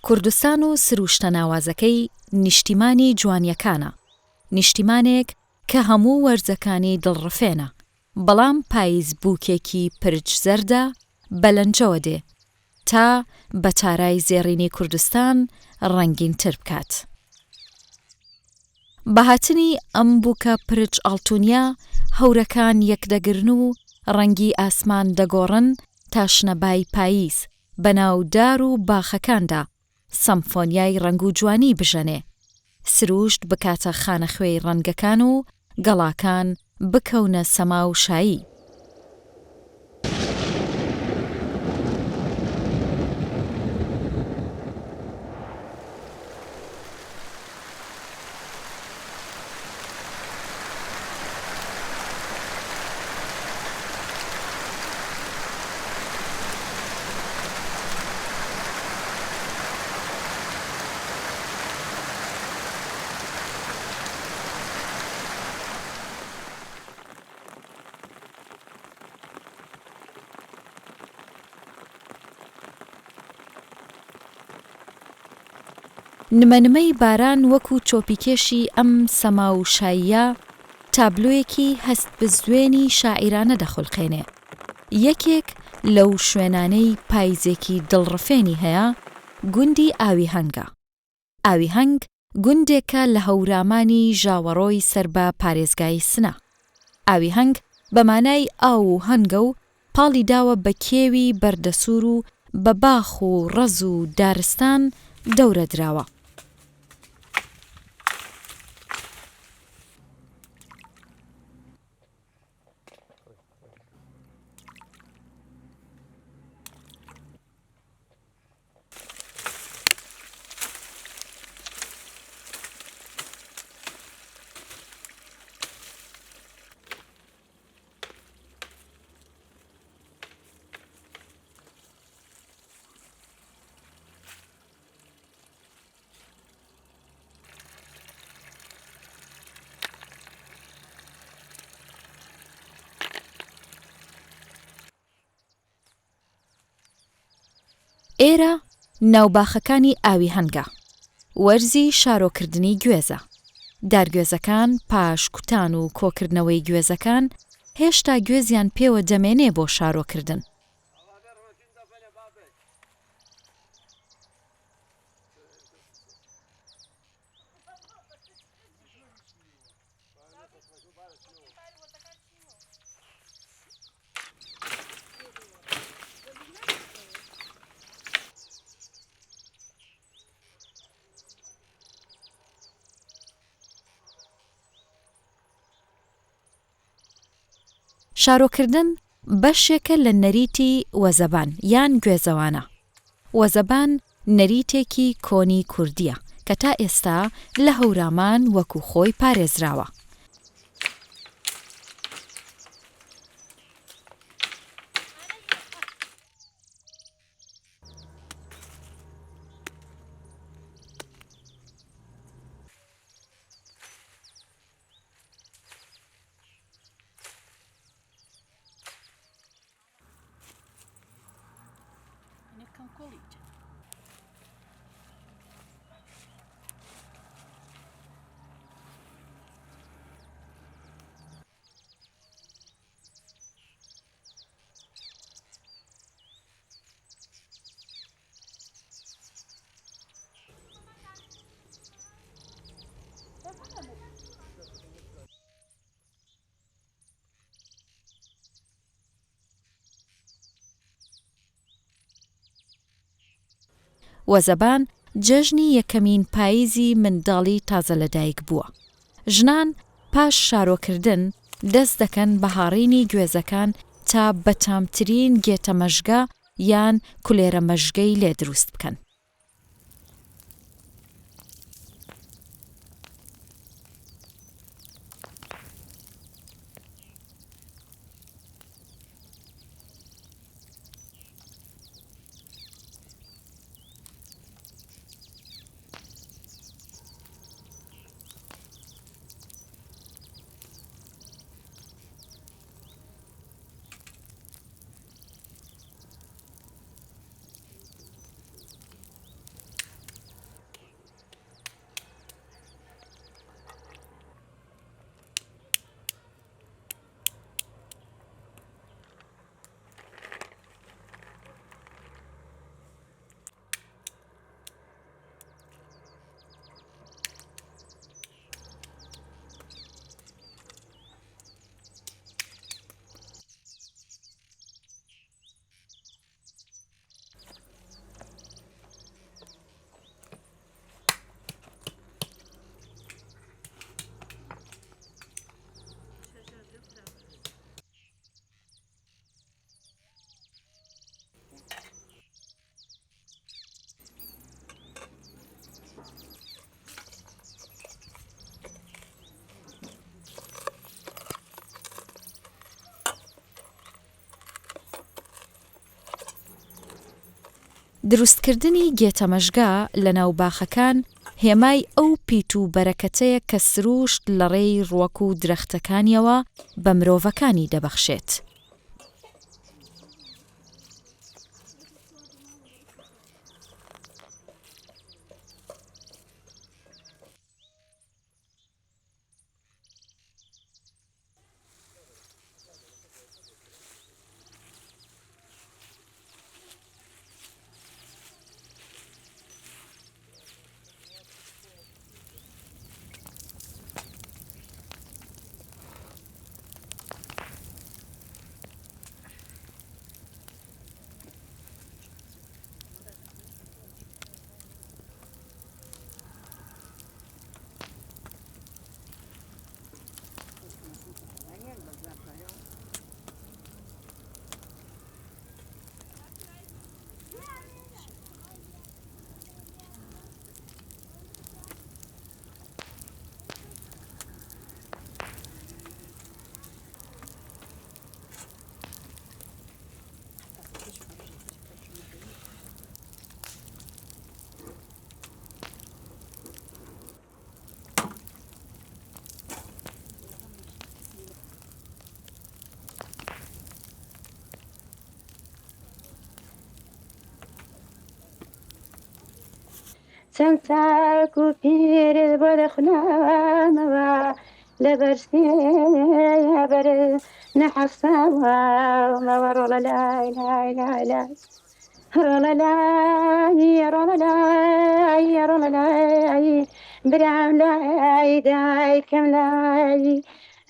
کوردستان و سروشتە ناوازەکەی نیشتیمانی جوانیەکانە، نیشتیمانێک کە هەموو وەرزەکانی دڵڕفێنە، بەڵام پاییز بووکێکی پرچ زەردە بەلەنجەوە دێ تا بە تارای زێڕینی کوردستان ڕەنگینتر بکات. بەهاتنی ئەم بووکە پرچ ئاڵتونیا هەورەکان یەکدەگرن و ڕەنگی ئاسمان دەگۆڕن تا شنەبای پاییز بەناو دار و باخەکاندا سەمفۆنیای ڕەنگ و جوانی بژەنێ، سروشت بکاتە خانەخوێی ڕەنگەکان و گەڵاکان بکەونە سەما و شایی. نمەنمەی باران وەکو چۆپیکێشی ئەم سەما و شاییە تابلۆیەکی هەست بزوێنی شاعیرانە دەخولقێنێ. یەکێک لەو شوێنانەی پاییزێکی دڵڕفێنی هەیە گوندی ئاوی هەنگە. ئاوی هەنگ گوندێکە لە هەورامانی ژاوەڕۆی سەر بە پارێزگای سنە. ئاوی هەنگ بە مانای ئاو و هەنگە و پاڵی داوە بە کێوی بەردەسوور و بە باخ و ڕەز و دارستان دەورە دراوە. ئێرە ناوباخەکانی ئاوی هەنگە، وەرزی شارۆکردنی گوێزە. دارگوێزەکان پاش کوتان و کۆکردنەوەی گوێزەکان هێشتا گوێزیان پێوە دەمێنێ بۆ شارۆکردن. شارۆکردن بەشێکە لە نەریتی وەزەبان یان گوێزەوانە. وەزەبان نەریتێکی کۆنی کوردیە کە تا ئێستا لە هەورامان وەکو خۆی پارێزراوە. وەزەبان جەژنی یەکەمین پاییزی منداڵی تازە لەدایک بووە. ژنان پاش شارۆکردن دەست دەکەن بە هاڕینی گوێزەکان تا بەتامترین گێتە مەژگە یان کولێرە مەژگەی لێ دروست بکەن. دروستکردنی گێتەمەژگا لە ناوباخەکان هێمای ئەو پیت و بەرەکەتەیە کە سروشت لە ڕێی ڕووەک و درەختەکانیەوە بە مرۆڤەکانی دەبەخشێت. چەند چاک و پیرت بۆ دەخونامەوە لەبەر سێ بەرز نەحەفساوە مەوە ڕۆڵە لای لای لای لای ڕۆڵە لای ڕۆڵە لای ڕۆڵە لای برام لای دایکەم لای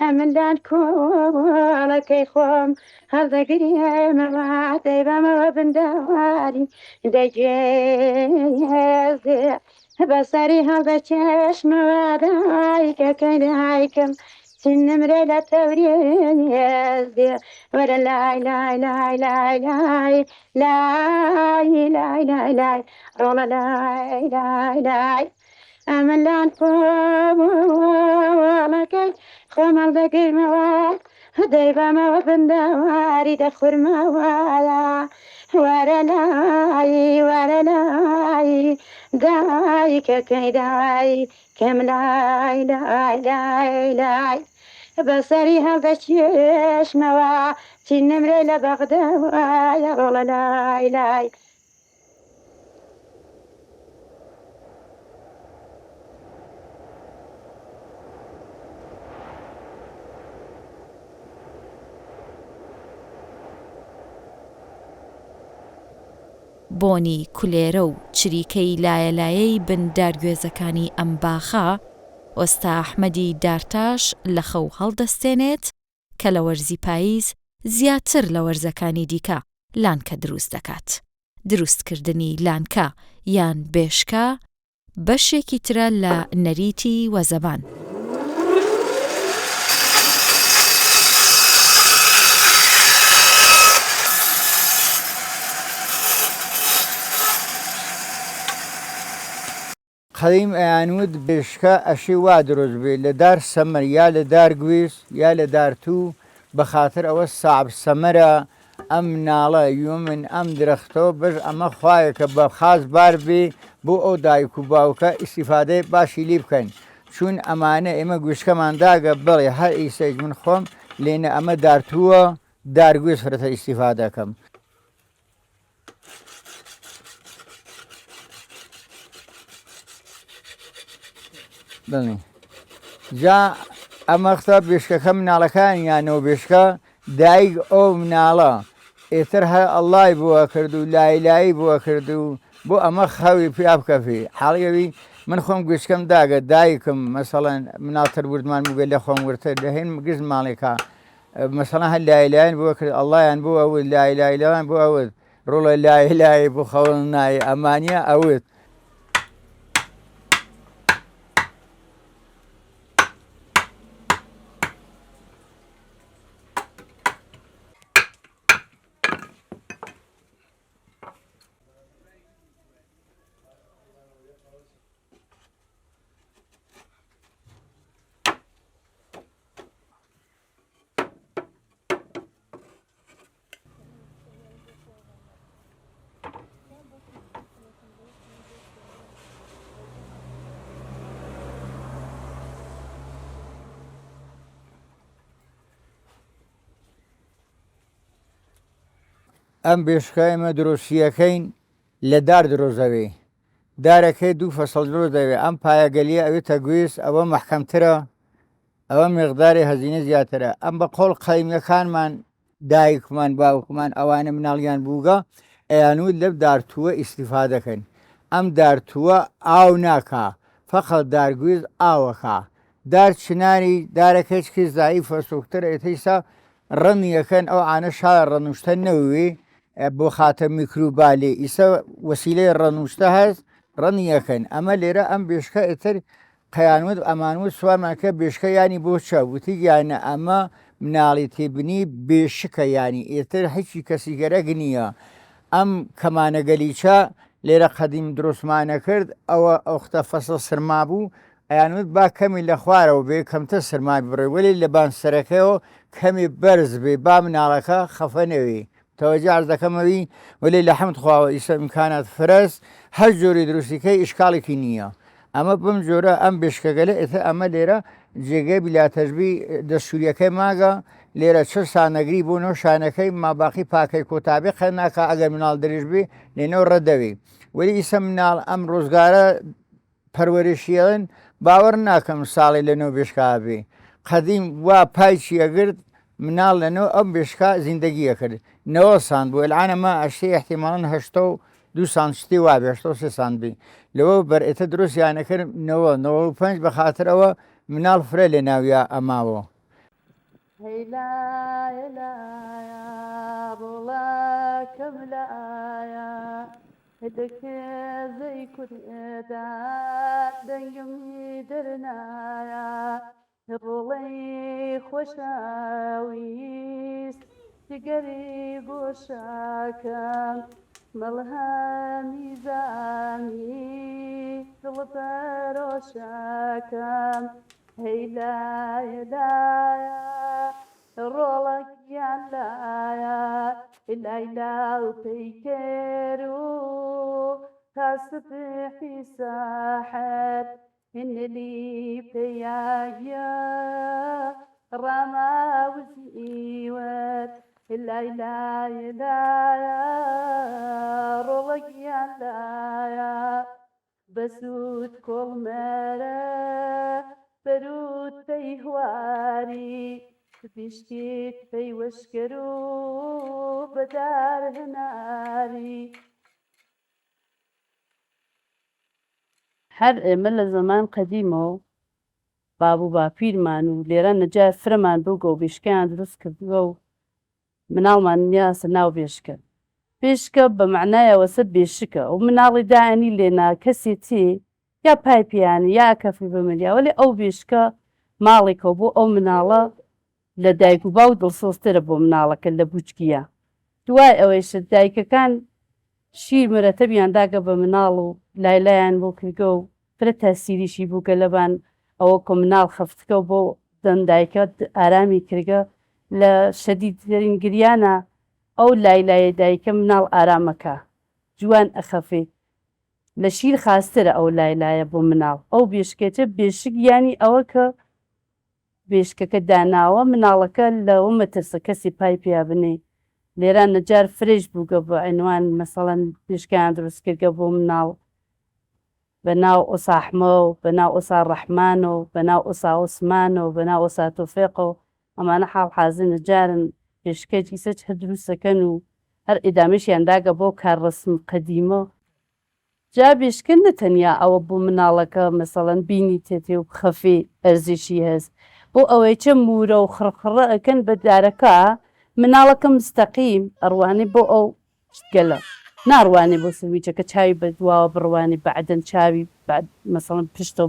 ئەمندان کۆڵەکەی خۆم هەڵدەگرێمەوە دەیبامەوە بنداواری دەگێزێ بەسەری هەڵدە چێشمەوە دایکەکەی دایکم سنمرە لە تەورێزێ وەرە لای لای لای لای لای لای لای لای لای ڕۆڵە لای لای لای ئەمەلان کۆڵەکەی خۆم هەڵدەگرمەوە دەیبامەوە بنداواری دەخورمەوەە وەرە لای وەرە لای دایکەکەی دایکەم لای لای لای لای بەسەری هەڵدە چێشمەوە چی نمرێ لە بەغداوایە ڕۆڵە لای لای بۆنی کولێرە و چریکەی لایەلایەی بندارگوێزەکانی ئەم باخە ئۆستا ئەحمەدی دارتاش لە خەو هەڵدەستێنێت کە لە وەرزی پاییز زیاتر لە وەرزەکانی دیکە لانکە دروست دەکات. دروستکردنی لانکە یان بێشکە بەشێکی ترە لە نەریتی وەزەبان. قەدیم ئەیانوت بێشکە ئەشی وا دروست بێ لە دار سەمەر یا لە دار گوێز یا لە دارتوو بەخاتر ئەوە ساعب سەمەرە ئەم ناڵە یومن ئەم درەختەوە بەش ئەمە خوایەکە بە خاز بار بێ بۆ ئەو دایک و باوکە ئیسیفادەی باشی لی بکەین چون ئەمانە ئێمە گوشکەمان داگە بڵێ هەر ئیسەیج من خۆم لێنە ئەمە دارتووە دارگوێز فرەتە ئیسیفادەکەم. بڵێ جا ئەمەختە بێشکەکە مناڵەکانیانەوە بێشکە دایک ئەو مناڵە ئێتر هەر ئەڵای بووە کرد و لایلایی بووە کرد و بۆ ئەمە خەوی پیا بکەفی حاڵیەوی من خۆم گوشکەم داگە دایکم مەسەڵەن مناڵتر وردمان بووبێت لە خۆم ورتر دەهێن گشت ماڵێکە مەسەڵەن هەر لایلایەن بووە کرد ئەڵایان بۆ ئەوت لایلایلەوان بۆ ئەوت ڕۆڵە لایلایی بۆ خەوڵ نایە ئەمانیە ئەوت. ئەم بێشکە ئێمە درۆشیەکەین لە دار درۆزەوێ دارەکەی 2 فەسەڵ درۆ دەوێت ئەم پایەگەلیە ئەوێتە گوێست ئەوە مەحکەمترە ئەوە مقداری هەزینە زیاترە ئەم بە قۆڵ قەیمەکانمان دایکمان باوکمان ئەوانە مناڵیان بووگە ئەیانوت لەو دارتووە ئیسیفادەکەن ئەم دارتووە ئاو ناکا فەقەت دارگوێز ئاوەکە دار چناری دارەکەچکی زایی فەسوکتر ئێتەیسا ڕەنیەکەن ئەو ئانە شای ڕەنوشتە نەوێ بۆ خاتە میکروبالێ ئیسە وەسیلەی ڕەنوشتە هەست ڕەنیەکەن ئەمە لێرە ئەم بێشکە ئێتر قەیانوت ئەمانوت سوارمانکە بێشکە ینی بۆ چە وتی یانە ئەمە مناڵی تێبنی بێشکە ینی ئێتر هیچی کەسیگەرەک نییە ئەم کەمانەگەلیچە لێرە قەدیم دروستمانە کرد ئەوە ئەوختە فەسڵ سرما بوو ئەیانوت با کەمی لە خوارەوە بێ کەمتە سرمای بڕێ وەلی لە بانسەرەکەیەوە کەمی بەرز بێ با مناڵەکە خەفە نەوێ تەوەجه عەرز دەکەمەوی وەلی لە حەمد خواوە ئیسە ئیمکانات فرەس هەر جۆری دروستیکەی ئیشکاڵێکی نییە ئەمە بم جۆرە ئەم بێشکەگەلە ئێتە ئەمە لێرە جێگەی بلاتەژبی دەستوریەکەی ماگە لێرە چ شانەگری بۆ نەوە شانەکەی ماباقی پاکەی کۆتابی قەت ناکە ئەگەر مناڵ دەریش بێ لێنەوە ڕەدەوێ وەلی ئیسە مناڵ ئەم ڕۆژگارە پەروەرشیەن باوەڕ ناکەم ساڵی لەنەوە بێشکا بێ قەدیم وا پایچی ئەگرت مناڵ لەنەوە ئەم بێشکا زیندگیە کرد 9 ساند بوو ئەلعانەمە ئەشتی احتیماڵەن 82 ساند شتی وابێ 3 ساند بی لەوە بەرئێتە دروستیانەکرد 95 بە خاترەوە مناڵ فرە لێ ناویە ئەماوە دەکێزەی کورددا دەنگمی دەرنایە ڕۆڵەی خۆشەویست دیگەری گۆشەکەم مەڵهەمی زامی دڵپەرۆشەکەم هەیلایە لایە ڕۆڵەکیان لایە لایلا و پەیکەر و تاسبحی ساحر هنلی پەیاگە ڕاماوزیوەر لایلایە لایە ڕۆڵەکیان لایە بەسوود کۆڵمەرە بەرود پەی هواری بشتێک پەی وەشکەر و بەدار هەناری هەر ئێمە لە زەمان قەدیمەوە بابوو باپیرمان و لێرە نەجار فرەمان بووگە و بێشکەیان دروست کردووە و مناڵمان نیاسە ناو بێشکە بێشکە بە معنایەوە سەر بێشکە و مناڵی داعنی لێنا کەسێ تێ یا پایپیانی یا کەفی بمریا وەلی ئەو بێشکە ماڵێکەوە بۆ ئەو مناڵە لە دایک و باو دڵسۆزترە بۆ مناڵەکە لە بوچکیە دوای ئەوەیشە دایکەکان شیر مرەتەبیان داگە بە مناڵ و لایلایان بۆ کردگە و فرە تاسیریشی بووکە لەبان ئەوە کۆ مناڵ خەفتکە و بۆ دەندایکە ئارامی کردگە لە شەدیدترین گریانە ئەو لایلایە دایکە مناڵ ئارامەکە جوان ئەخەفێ لە شیر خاسترە ئەو لایلایە بۆ مناڵ ئەو بێشکێتە بێشک ینی ئەوە کە بێشکەکە داناوە مناڵەکە لەوە مەترسە کەسی پای پیا بنێ لێران نەجار فرێش بووگە بە عینوان مەسەڵەن بێشکیان دروست کردگە بۆ مناڵ بە ناو ئۆسا ئەحمە و بە ناو ئۆسا ڕەحمان و بە ناو ئۆسا عوسمان و بە ناو ئۆسا تۆفێق و ئەمانە حاڵ حازر نەجارن پێشکەی سەج هەر دروستەکەن و هەر ئیدامەشیان داگە بۆ کار ڕسم قەدیمە جا بێشکە نەتەنیا ئەوە بۆ مناڵەکە مەسەڵەن بینی تێتێ و خەفێ ئەرزشی هەست بۆ ئەوەی چە مورە و خڕخڕە ئەکەن بە دارەکە مناڵەکە مستەقیم ئەڕوانی بۆ ئەو گەلە ناڕوانی بۆ سویچەکە چاوی بە دواوە بڕوانی بەعدەن چاوی مەسەڵەن پشتە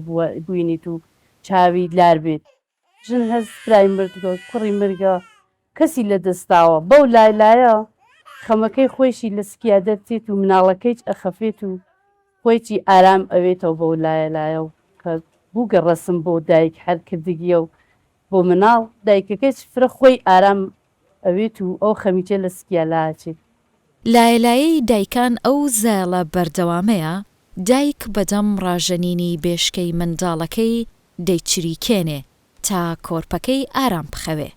بووینیت و چاوی لار بێت ژن هەست فرای مردگە کوڕی مرگە کەسی لە دەستاوە بەو لایلایە خەمەکەی خۆشی لە سکیا دەرتێت و مناڵەکەیت ئەخەفێت و خۆیکی ئارام ئەوێتەوە بەو لایە و کە بووگە ڕسم بۆ دایک هەر کردگیە و بۆ مناڵ دایکەکەی فرە خۆی ئارام ئەوێت و ئەو خەمیچە لە سکیا لاچێت لایلایەی دایکان ئەو زایڵە بەردەوامەیە دایک بەدەم ڕاژەنینی بێشکەی منداڵەکەی دەیچریکێنێ تا کۆرپەکەی ئارام بخەوێ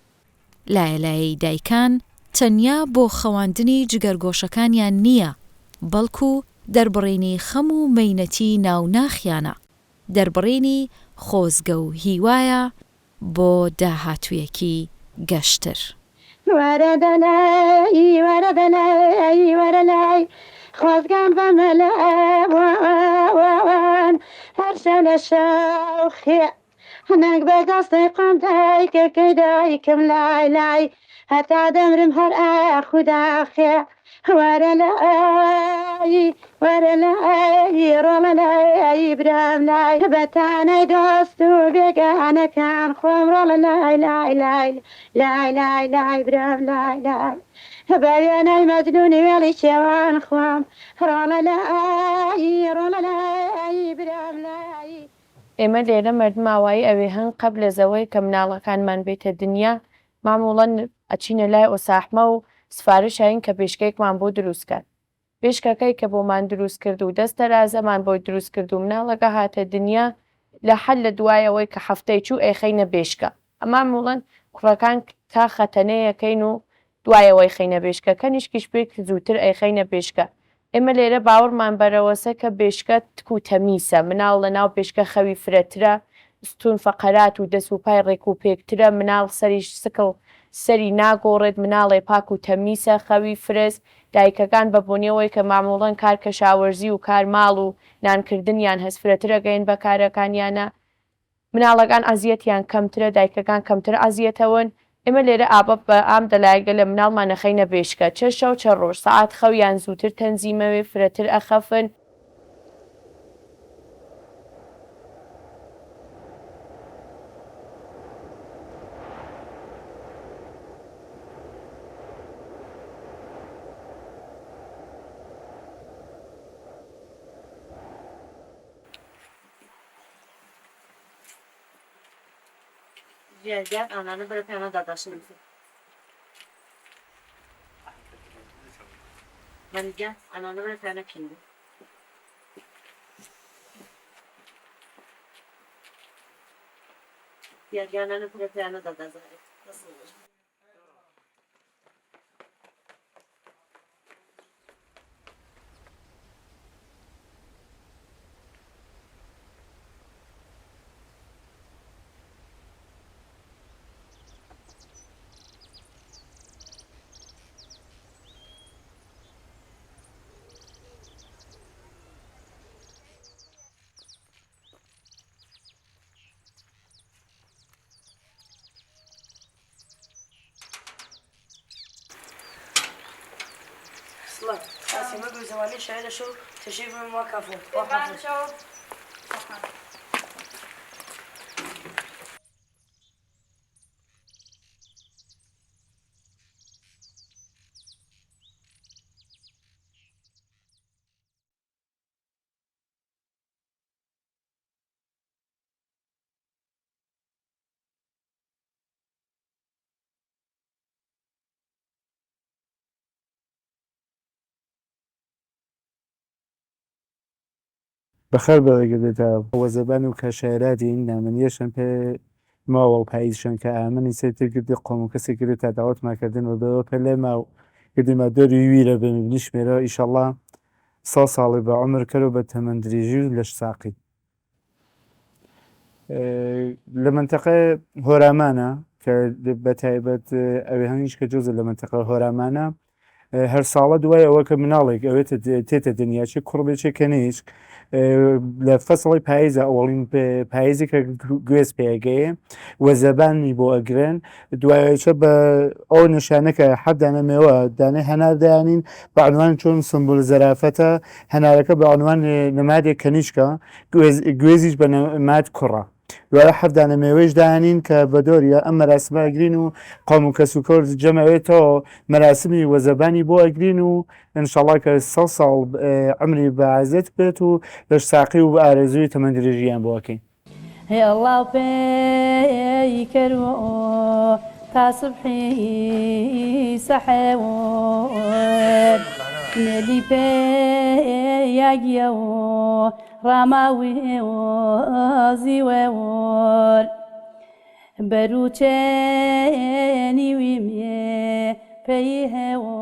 لایلایەی دایکان تەنیا بۆ خەواندنی جگەرگۆشەکانیان نییە، بەڵکو دەربڕینی خەم و مەینەتی ناوناخیانە، دەربڕینی خۆزگە و هیوایە بۆ داهاتوویەکی گەشتر. وەرە دەلای وەرە دەلای وەرە لای خۆزگان بەمەلەوان هەرشە لە شەوخێ هەنەک بەدەستی قام دایکەکەی دایکم لای لای هەتا دەمرم هەر ئاخوداخێ وەرە لای وەرە لای ڕۆڵە لای برام لای بەتانەی دۆست و بێگانەکان خۆم ڕۆڵە لای لای لای لای لای لای برام لای لای بەوێنەی مەجنونی وێڵی کێوان خۆم ڕۆڵە لای ڕۆڵە لای برام لای. ئێمە لێرە مەردماوایی ئەوێ هەن قەبل لە زەوەی کە مناڵەکانمان بێتە دنیا مامۆڵەن ئەچینە لای ئۆساحمە و سفارشین کە پێشکەیەکمان بۆ دروستکات. پێشکەکەی کە بۆمان دروست کرد و دەستە رازەمان بۆی دروست کرد و مناڵەکە هاتە دنیا لە حەل لە دوایەوەی کە هەفتەی چوو ئەیخەینە بێشکە. ئەما موڵەن کوڕەکان تا خەتەنەیەکەین و دوایەوەی خەینە بێشکە کەنیشکیش پێ زووتر ئەیخەینە بێشکە. ئێمە لێرە باوەڕمان بەرەوەسە کە بێشکە تک و تەمیسە، مناڵ لە ناو پێشکە خەوی فرەترە، ستون فەقەرات و دەست و پای ڕێک و پێکترە، مناڵ سەریش سکڵ سەری ناگۆڕێت، مناڵێ پاک و تەمیسە خەوی فرست. دایکەکان بە بۆنیەوەی کە مامۆڵەن کار کەشاوەرزی و کار ماڵ و نانکردنیان هەست فرەترەگەین بە کارەکانیانە، مناڵەکان ئازیەتیان کەمترە، دایکەکان کەمتر ئازیەتەوەن. ئێمە لێرە ئابە بە ئام دەلایگە لە مناڵمان نەخەینە بێشکە چە شەو چە ڕۆژ سەعات خەویان زووتر تەنزیمەوێ فرەتر ئەخەفن. Gel ananı böyle yana dadaşın. Ben gel ananı böyle yana kindi. Gel ananı böyle yana dadaşın. Nasıl olur? الله قاسم ابو زماني شايله شو تشيب من وقفه وقفه بەخێر بەڵێگەدێتە وەزەبان و کەشایراتی نامەنیەشان پێ ماوە و پاییزشان کە ئامنی سێتر کردی قۆم و کەسێک کرێت تا داوەتماکردن و بەوە پێ لێ ماو کردیمە دەری ویرە بنی شمێرە ئیشەڵڵا 100 ساڵی بە عمر کەرەوە بە تەمەندریژی و لەش ساقی لە منتەقە هۆرامانە کە بەتایبەت ئەوێ هەنیش کە جۆزە لە منتەقە هۆرامانە هەر ساڵە دوای ئەوە کە مناڵێک ئەوێت تێتە دنیاچی کوڕبێکێکە نیش لە فەسڵی پاییزە ئەوڵین پاییزی کە گوێز پێگەیە وەزەبانی بۆ ئەگرن دوایچە بە ئەو نیشانەکە حەبدانەمەوە دانێ هەناردایانین بە عنوان چۆن سمبول زەرافەتە هەنارەکە بە عنوان نەمادێک کەنیشکە گوێزیش بە نەماد کوڕە دوایە حەفدانە مێوەش داهێنین کە بە دۆریە ئەم مەراسمە ئەگرین و قۆم و کەس و کۆرد جەمەوێتەوە مەراسمی وەزەبانی بۆ ئەگرین و ئینشەڵڵا کە 100 ساڵ عمری بەعازێت بێت و لەش ساقی و ئارەزووی تەمەندرێژیان بۆ ئەکەین هێڵاو پێی کردوە تا سبحی سەحێوە نێلی پێ یاگیەوە ڕاماوی زیوەوە بەروچێنی وی مێ پێی هێوم